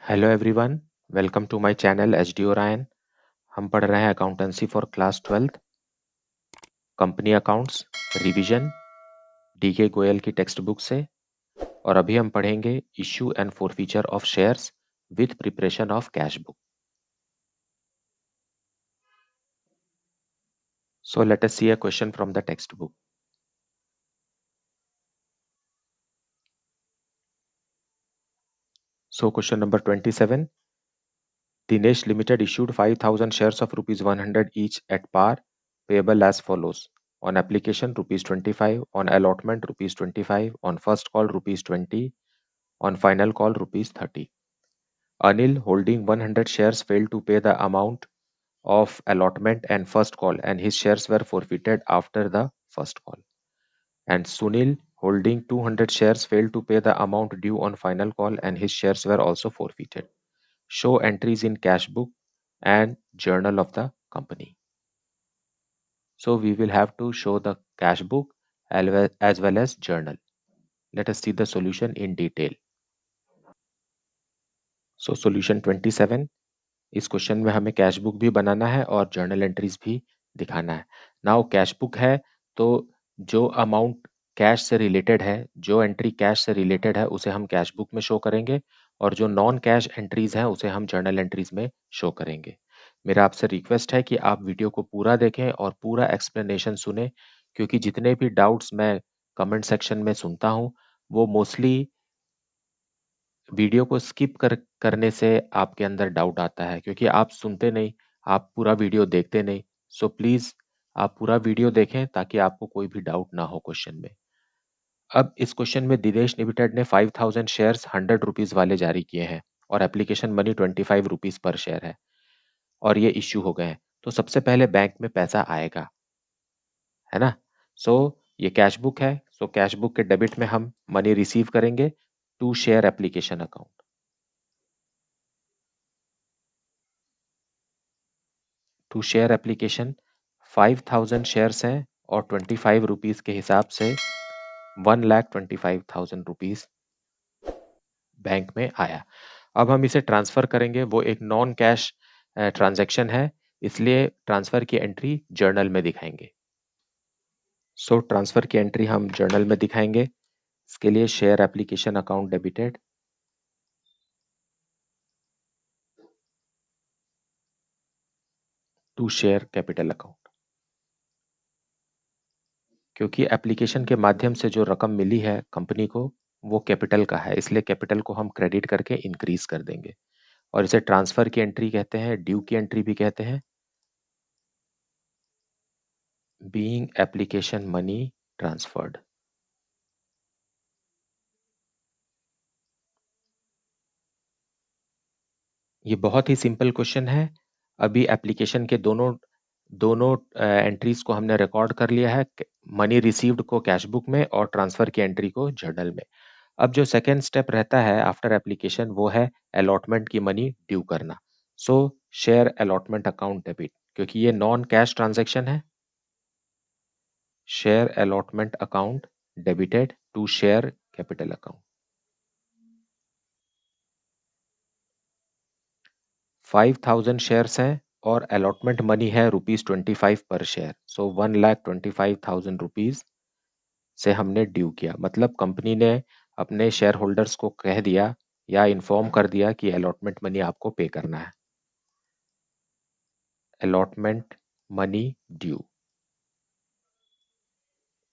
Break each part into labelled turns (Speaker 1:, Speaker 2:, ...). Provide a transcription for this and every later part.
Speaker 1: Hello everyone, welcome to my channel HD Orion. हम पढ़ रहे हैं accountancy for class 12th, company accounts revision, DK Goyal की text book से। और अभी हम पढ़ेंगे issue and forfeiture of shares with preparation of cash book. So let us see a question from the text book. So question number 27, Dinesh Limited issued 5,000 shares of rupees 100 each at par, payable as follows: on application rupees 25, on allotment rupees 25, on first call rupees 20, on final call rupees 30. Anil holding 100 shares failed to pay the amount of allotment and first call, and his shares were forfeited after the first call. And Sunil holding 200 shares failed to pay the amount due on final call, and his shares were also forfeited. Show entries in cash book and journal of the company. So we will have to show the cash book as well as journal. Let us see the solution in detail. So solution 27, इस question में हमें cash book भी बनाना है और journal entries भी दिखाना है। Now cash book है तो जो अमाउंट कैश से रिलेटेड है, जो एंट्री कैश से रिलेटेड है, उसे हम कैश बुक में शो करेंगे और जो नॉन कैश एंट्रीज हैं उसे हम जर्नल एंट्रीज में शो करेंगे। मेरा आपसे रिक्वेस्ट है कि आप वीडियो को पूरा देखें और पूरा एक्सप्लेनेशन सुने, क्योंकि जितने भी डाउट्स मैं कमेंट सेक्शन में सुनता हूँ वो मोस्टली वीडियो को करने से आपके अंदर डाउट आता है, क्योंकि आप सुनते नहीं, आप पूरा वीडियो देखते नहीं। सो प्लीज आप पूरा वीडियो देखें ताकि आपको कोई भी डाउट ना हो क्वेश्चन में। अब इस क्वेश्चन में दिनेश लिमिटेड ने 5,000 शेयर्स 100 रुपीज वाले जारी किए हैं और एप्लीकेशन मनी 25 रुपीज पर शेयर है और ये इश्यू हो गए हैं। तो सबसे पहले बैंक में पैसा आएगा, है ना। सो ये कैश बुक है, सो कैश बुक के डेबिट में हम मनी रिसीव करेंगे to share application account. To share application 5,000 shares हैं और 25 रुपीज के हिसाब से 1,25,000 रुपीज बैंक में आया। अब हम इसे ट्रांसफर करेंगे, वो एक नॉन कैश ट्रांजैक्शन है, इसलिए ट्रांसफर की एंट्री जर्नल में दिखाएंगे। सो ट्रांसफर की एंट्री हम जर्नल में दिखाएंगे। इसके लिए share application account debited, to share capital account. क्योंकि एप्लीकेशन के माध्यम से जो रकम मिली है कंपनी को वो कैपिटल का है, इसलिए कैपिटल को हम क्रेडिट करके इंक्रीज कर देंगे और इसे ट्रांसफर की एंट्री कहते हैं, ड्यू की एंट्री भी कहते हैं। Being application money transferred. ये बहुत ही सिंपल क्वेश्चन है। अभी एप्लीकेशन के दोनों दोनों एंट्रीज को हमने रिकॉर्ड कर लिया है, मनी रिसीव्ड को कैश बुक में और ट्रांसफर की एंट्री को जर्नल में। अब जो सेकेंड स्टेप रहता है आफ्टर एप्लीकेशन वो है अलॉटमेंट की मनी ड्यू करना। So share allotment account debit, क्योंकि ये नॉन कैश ट्रांजैक्शन है। Share allotment account debited to share capital account. 5,000 shares हैं और अलॉटमेंट मनी है ₹25 पर शेयर। सो 1,25,000 रुपीज से हमने ड्यू किया, मतलब कंपनी ने अपने शेयर होल्डर्स को कह दिया या इन्फॉर्म कर दिया कि अलॉटमेंट मनी आपको पे करना है। Allotment money due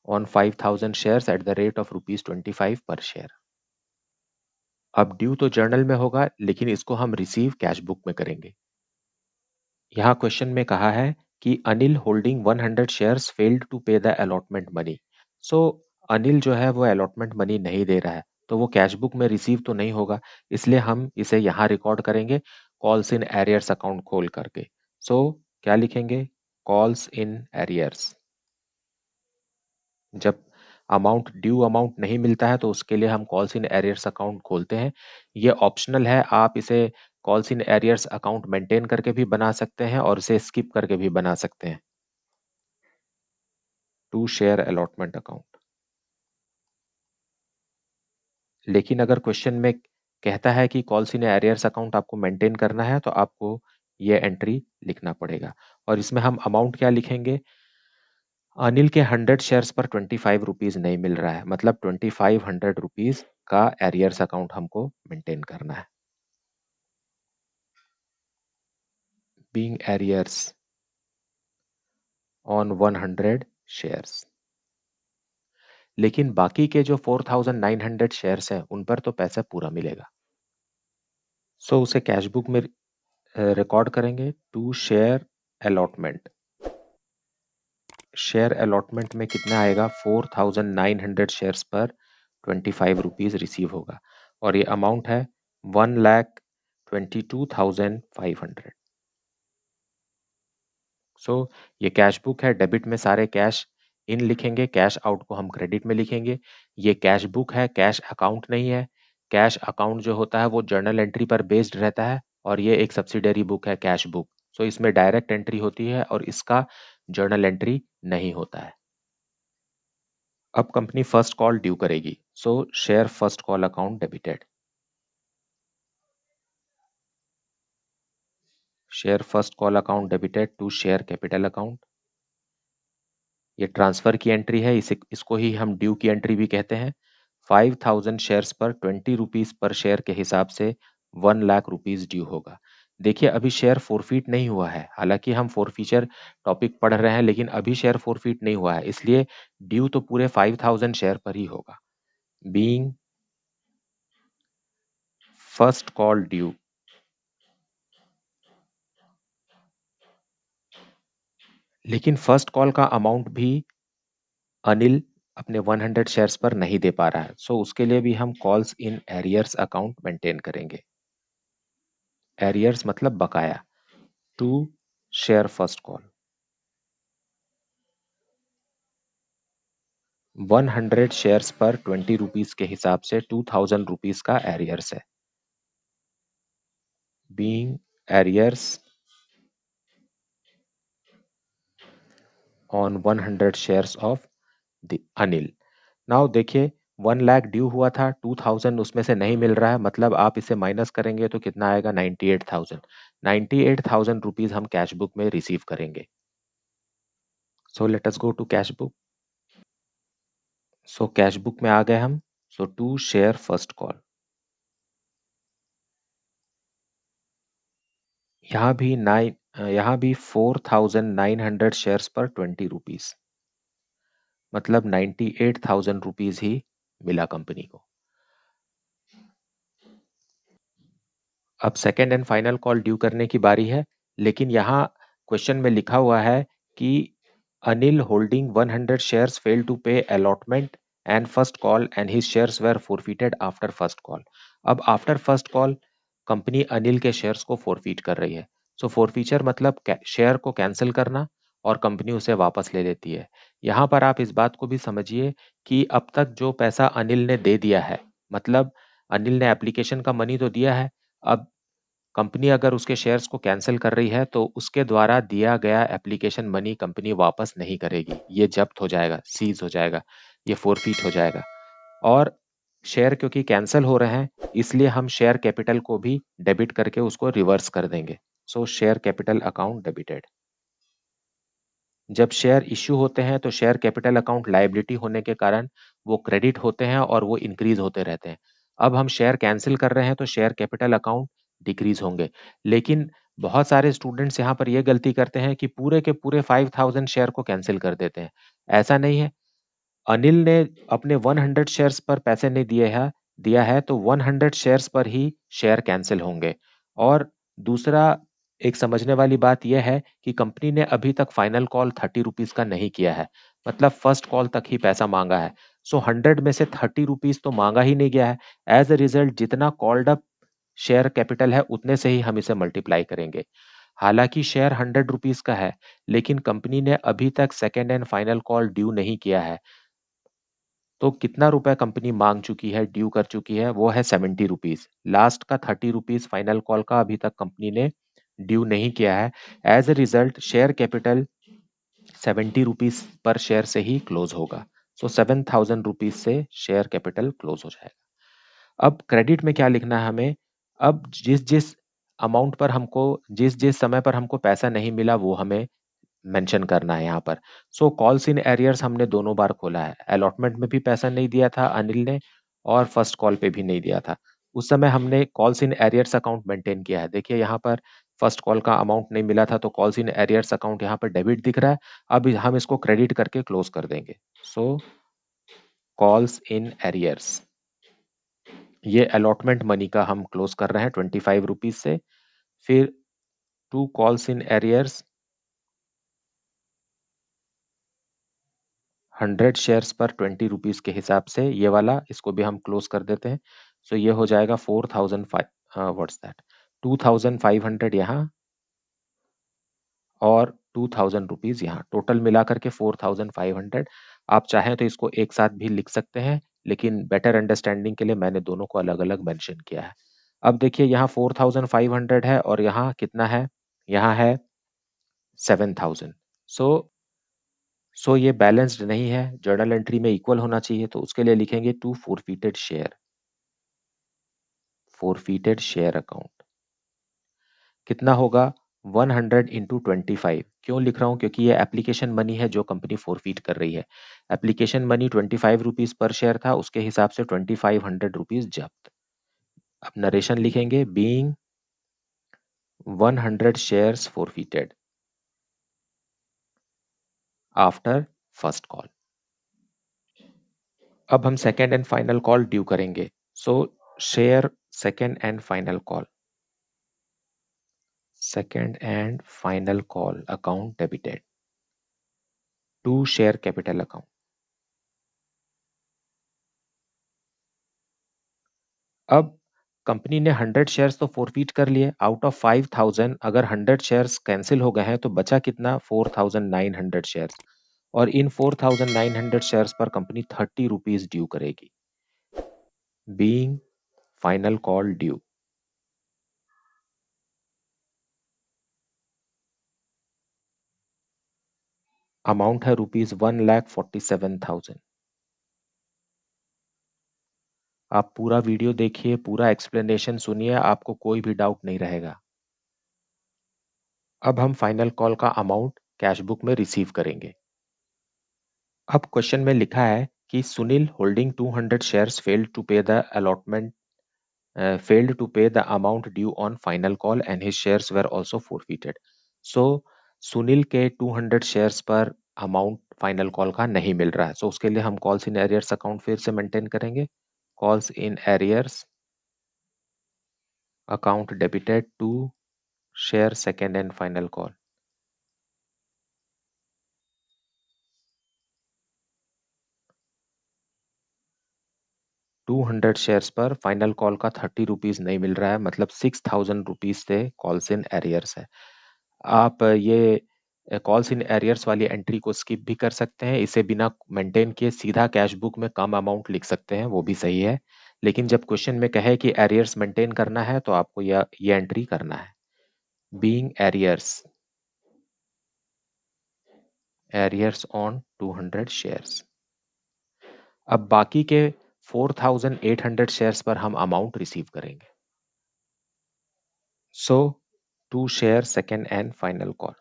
Speaker 1: on 5,000 shares at the rate of ₹25 पर शेयर। अब ड्यू तो जर्नल में होगा, लेकिन इसको हम रिसीव कैश बुक में करेंगे। यहाँ क्वेश्चन में कहा है कि Anil holding 100 shares failed to pay the allotment money. So Anil जो है वो अलॉटमेंट मनी नहीं दे रहा है, तो वो कैश बुक में रिसीव तो नहीं होगा, इसलिए हम इसे यहाँ रिकॉर्ड करेंगे कॉल्स इन एरियर्स अकाउंट खोल करके। सो क्या लिखेंगे? Calls in arrears. जब अमाउंट ड्यू अमाउंट नहीं मिलता है तो उसके लिए हम कॉल्स इन एरियर्स अकाउंट खोलते हैं। ये ऑप्शनल है, आप इसे calls in arrears account maintain करके भी बना सकते हैं और इसे स्किप करके भी बना सकते हैं। To share allotment account. लेकिन अगर क्वेश्चन में कहता है कि कॉल्स इन एरियर्स अकाउंट आपको मेंटेन करना है, तो आपको ये एंट्री लिखना पड़ेगा। और इसमें हम अमाउंट क्या लिखेंगे? अनिल के 100 शेयर्स पर 25 रुपीज नहीं मिल रहा है, मतलब 2500 रुपीज का एरियर्स अकाउंट हमको मेंटेन करना है। Being arrears on 100 shares. लेकिन बाकी के जो 4900 शेयर्स हैं उन पर तो पैसा पूरा मिलेगा। सो उसे कैश बुक में रिकॉर्ड करेंगे to share allotment. Share allotment में कितना आएगा? 4900 शेयर्स पर 25 रुपीज रिसीव होगा और ये अमाउंट है 1,22,500। सो ये कैश बुक है। डेबिट में सारे कैश इन लिखेंगे, कैश आउट को हम क्रेडिट में लिखेंगे। ये कैश बुक है, कैश अकाउंट नहीं है। कैश अकाउंट जो होता है वो जर्नल एंट्री पर बेस्ड रहता है और ये एक सब्सिडरी बुक है, कैश बुक। सो इसमें डायरेक्ट एंट्री होती है और इसका जर्नल एंट्री नहीं होता है। अब कंपनी फर्स्ट कॉल ड्यू करेगी, so share first call account debited. Share first call account debited to share capital account. ये ट्रांसफर की एंट्री है, इसको ही हम ड्यू की एंट्री भी कहते हैं। 5000 शेयर्स पर 20 रुपीज पर शेयर के हिसाब से 1 लाख रुपीज ड्यू होगा। देखिए अभी शेयर फोरफीट नहीं हुआ है, हालांकि हम फोरफीचर टॉपिक पढ़ रहे हैं लेकिन अभी शेयर फोरफीट नहीं हुआ है, इसलिए ड्यू तो पूरे 5000 शेयर पर ही होगा। बीइंग फर्स्ट कॉल ड्यू, लेकिन फर्स्ट कॉल का अमाउंट भी अनिल अपने 100 शेयर्स पर नहीं दे पा रहा है, सो उसके लिए भी हम calls in arrears account maintain करेंगे। एरियर्स मतलब बकाया। To share first call 100 shares पर 20 रुपीज के हिसाब से 2000 रुपीज का एरियर्स है। Being arrears on 100 shares of the Anil. Now देखिए 1 लाख ड्यू हुआ था, 2000 उसमें से नहीं मिल रहा है, मतलब आप इसे माइनस करेंगे तो कितना आएगा? 98,000। 98,000 रुपीज हम कैश बुक में रिसीव करेंगे। So let us go to cash book. So cash book में आ गए हम। So to share first call, यहाँ भी 4900 शेयर्स पर 20 रुपीज, मतलब 98,000 रुपीज ही मिला कंपनी को। अब second and final call due करने की बारी है, लेकिन यहाँ क्वेश्चन में लिखा हुआ है कि Anil holding 100 shares fail to pay allotment and first call and his shares were forfeited after first call. अब after first call company Anil के शेयर्स को फोरफिट कर रही है। सो फोरफीचर मतलब शेयर को कैंसिल करना और कंपनी उसे वापस ले लेती है। यहाँ पर आप इस बात को भी समझिए कि अब तक जो पैसा अनिल ने दे दिया है, मतलब अनिल ने एप्लीकेशन का मनी तो दिया है, अब कंपनी अगर उसके शेयर्स को कैंसिल कर रही है तो उसके द्वारा दिया गया एप्लीकेशन मनी कंपनी वापस नहीं करेगी। ये जब्त हो जाएगा, सीज हो जाएगा, ये फोरफीट हो जाएगा। और शेयर क्योंकि कैंसिल हो रहे हैं इसलिए हम शेयर कैपिटल को भी डेबिट करके उसको रिवर्स कर देंगे। सो शेयर कैपिटल अकाउंट डेबिटेड। जब शेयर इश्यू होते हैं तो शेयर कैपिटल अकाउंट लायबिलिटी होने के कारण वो क्रेडिट होते हैं और वो इंक्रीज होते रहते हैं। अब हम शेयर कैंसिल कर रहे हैं तो शेयर कैपिटल अकाउंट डिक्रीज होंगे। लेकिन बहुत सारे स्टूडेंट्स यहाँ पर ये गलती करते हैं कि पूरे के पूरे 5000 शेयर को कैंसिल कर देते हैं। ऐसा नहीं है। अनिल ने अपने 100 शेयर्स पर पैसे नहीं दिया है तो 100 शेयर्स पर ही शेयर कैंसिल होंगे। और दूसरा एक समझने वाली बात यह है कि कंपनी ने अभी तक फाइनल कॉल 30 रुपीज का नहीं किया है, मतलब फर्स्ट कॉल तक ही पैसा मांगा है। सो 100 में से 30 रुपीज तो मांगा ही नहीं गया है। एज अ रिजल्ट जितना कॉल्ड अप शेयर कैपिटल है उतने से ही हम इसे मल्टीप्लाई करेंगे। हालांकि शेयर 100 रुपीज का है लेकिन कंपनी ने अभी तक second and final call due नहीं किया है, तो कितना रुपए कंपनी मांग चुकी है, ड्यू कर चुकी है? वो है 70 रुपीज। लास्ट का 30 रुपीज फाइनल कॉल का अभी तक कंपनी ने ड्यू नहीं किया है। As a result share capital 70 rupees पर शेयर से ही क्लोज होगा। सो 7000 रुपीज से शेयर कैपिटल क्लोज हो जाएगा। अब क्रेडिट में क्या लिखना है हमें? अब जिस जिस अमाउंट पर हमको जिस जिस समय पर हमको पैसा नहीं मिला वो हमें मेंशन करना है यहाँ पर। सो कॉल्स इन एरियर्स हमने दोनों बार खोला है। अलॉटमेंट में भी पैसा नहीं दिया था अनिल ने और फर्स्ट कॉल पे भी नहीं दिया था। उस समय हमने calls in arrears account maintain किया है। देखिए यहाँ पर फर्स्ट कॉल का अमाउंट नहीं मिला था तो कॉल्स इन एरियर्स अकाउंट यहाँ पर डेबिट दिख रहा है। अब हम इसको क्रेडिट करके क्लोज कर देंगे। सो कॉल्स इन एरियर्स, ये अलॉटमेंट मनी का हम क्लोज कर रहे हैं 25 रुपीज से। फिर to calls in arrears 100 shares पर 20 रुपीज के हिसाब से, ये वाला इसको भी हम क्लोज कर देते हैं। सो ये हो जाएगा 4005, व्हाट्स दैट, 2500 यहाँ और 2000 रुपीज यहाँ, टोटल मिलाकर के 4500। आप चाहें तो इसको एक साथ भी लिख सकते हैं, लेकिन बेटर अंडरस्टैंडिंग के लिए मैंने दोनों को अलग अलग मेंशन किया है। अब देखिए यहाँ 4500 है और यहाँ कितना है, यहाँ है 7000। सो ये बैलेंस्ड नहीं है, जर्नल एंट्री में इक्वल होना चाहिए, तो उसके लिए लिखेंगे टू फोरफीटेड शेयर अकाउंट। कितना होगा 100 इंटू 25। क्यों लिख रहा हूँ, क्योंकि ये एप्लीकेशन मनी है जो कंपनी फोरफीट कर रही है। एप्लीकेशन मनी 25 रुपीज पर शेयर था, उसके हिसाब से 2500 रुपीज जब्त। अब नरेशन लिखेंगे, being 100 shares forfeited after first call. अब हम second and final call due करेंगे। So share second and final call, second and final call account debited to share capital account। अब कंपनी ने 100 शेयर्स तो forfeit कर लिए, out of 5000 अगर 100 shares cancel हो गए हैं तो बचा कितना, 4900 शेयर्स, और इन 4900 शेयर्स पर कंपनी 30 रुपीज ड्यू करेगी, being final call due. Amount है ₹1,47,000। आप पूरा वीडियो देखिए, पूरा एक्सप्लेनेशन सुनिए, आपको कोई भी डाउट नहीं रहेगा। अब हम फाइनल कॉल का अमाउंट कैश बुक में रिसीव करेंगे। अब क्वेश्चन में लिखा है कि Sunil holding 200 shares failed to pay the amount due on final call and his shares were also forfeited। सो सुनील के 200 शेयर्स पर अमाउंट फाइनल कॉल का नहीं मिल रहा है। सो उसके लिए हम कॉल्स इन एरियर्स अकाउंट फिर से मेंटेन करेंगे। Calls in arrears account debited to share second and final call. 200 shares पर फाइनल कॉल का 30 रुपीज नहीं मिल रहा है, मतलब 6000 रुपीज से कॉल्स इन एरियर्स है। आप ये कॉल्स इन एरियर्स वाली एंट्री को स्किप भी कर सकते हैं, इसे बिना मेंटेन किए सीधा कैश बुक में कम अमाउंट लिख सकते हैं, वो भी सही है। लेकिन जब क्वेश्चन में कहे कि एरियर्स मेंटेन करना है तो आपको ये एंट्री करना है, बीइंग एरियर्स ऑन 200 शेयर्स। अब बाकी के 4800 शेयर्स पर हम अमाउंट रिसीव करेंगे। So to share second and final call.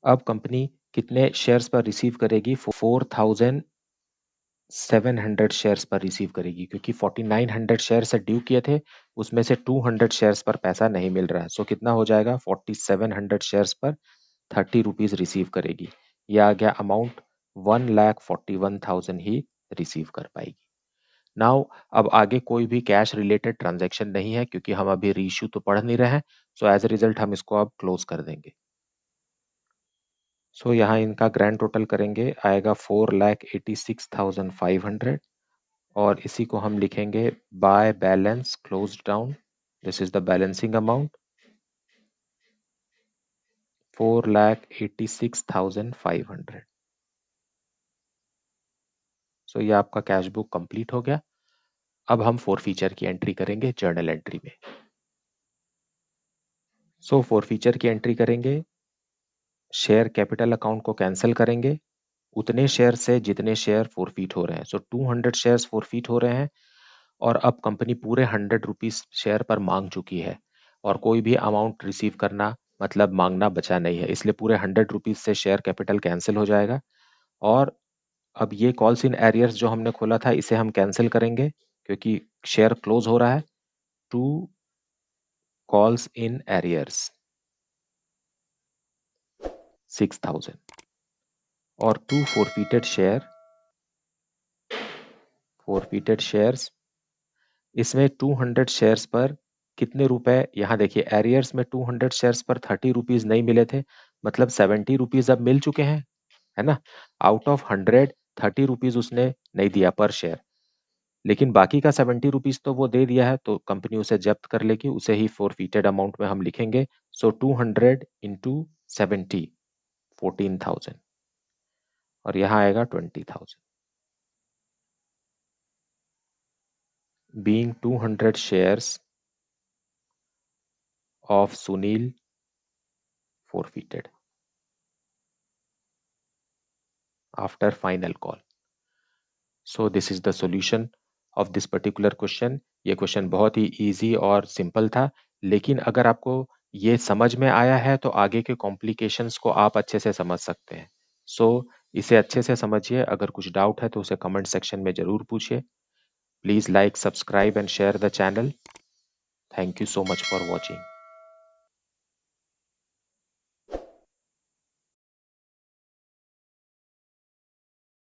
Speaker 1: अब कंपनी कितने शेयर्स पर रिसीव करेगी, 4700 शेयर्स पर रिसीव करेगी, क्योंकि 4900 शेयर्स ड्यू किए थे, उसमें से 200 शेयर्स पर पैसा नहीं मिल रहा है। सो कितना हो जाएगा, 4700 शेयर्स पर 30 रुपीज रिसीव करेगी। यह आ गया अमाउंट, 1,41,000 ही रिसीव कर पाएगी। नाउ अब आगे कोई भी कैश रिलेटेड ट्रांजैक्शन नहीं है, क्योंकि हम अभी रीइश्यू तो पढ़ नहीं रहे हैं। सो एज ए रिजल्ट हम इसको अब क्लोज कर देंगे। सो यहाँ इनका ग्रैंड टोटल करेंगे, आएगा 4,86,500, और इसी को हम लिखेंगे by balance close down. This is the balancing amount 4,86,500। सो ये आपका कैश बुक कंप्लीट हो गया। अब हम फोर फीचर की एंट्री करेंगे जर्नल एंट्री में। सो फोर फीचर की एंट्री करेंगे, शेयर कैपिटल अकाउंट को कैंसिल करेंगे, उतने शेयर से जितने शेयर फोरफीट हो रहे हैं। सो 200 शेयर्स फोरफीट हो रहे हैं और अब कंपनी पूरे 100 रुपीज शेयर पर मांग चुकी है और कोई भी अमाउंट रिसीव करना मतलब मांगना बचा नहीं है, इसलिए पूरे 100 रुपीज से शेयर कैपिटल कैंसिल हो जाएगा। और अब ये कॉल्स इन एरियर्स जो हमने खोला था इसे हम कैंसिल करेंगे क्योंकि शेयर क्लोज हो रहा है। 2 कॉल्स इन एरियर्स 6000 और 2 फोरफीटेड शेयर्स। इसमें 200 शेयर्स पर कितने रुपए, यहाँ देखिए एरियर्स में 200 शेयर्स पर 30 रुपीज नहीं मिले थे, मतलब 70 रुपीज अब मिल चुके हैं, है ना। आउट ऑफ 100 30 रुपीज उसने नहीं दिया पर शेयर, लेकिन बाकी का 70 रुपीज तो वो दे दिया है, तो कंपनी उसे जब्त कर लेगी, उसे ही फोरफीटेड अमाउंट में हम लिखेंगे। सो 200 इंटू 70 14,000 और यहाँ आएगा 20,000। being 200 shares of Sunil forfeited after final call. So this is the solution of this particular question. ये क्वेश्चन बहुत ही इजी और सिंपल था, लेकिन अगर आपको ये समझ में आया है तो आगे के कॉम्प्लिकेशंस को आप अच्छे से समझ सकते हैं। सो इसे अच्छे से समझिए, अगर कुछ डाउट है तो उसे कमेंट सेक्शन में ज़रूर पूछिए। Please like, subscribe and share the channel. Thank you so much for watching.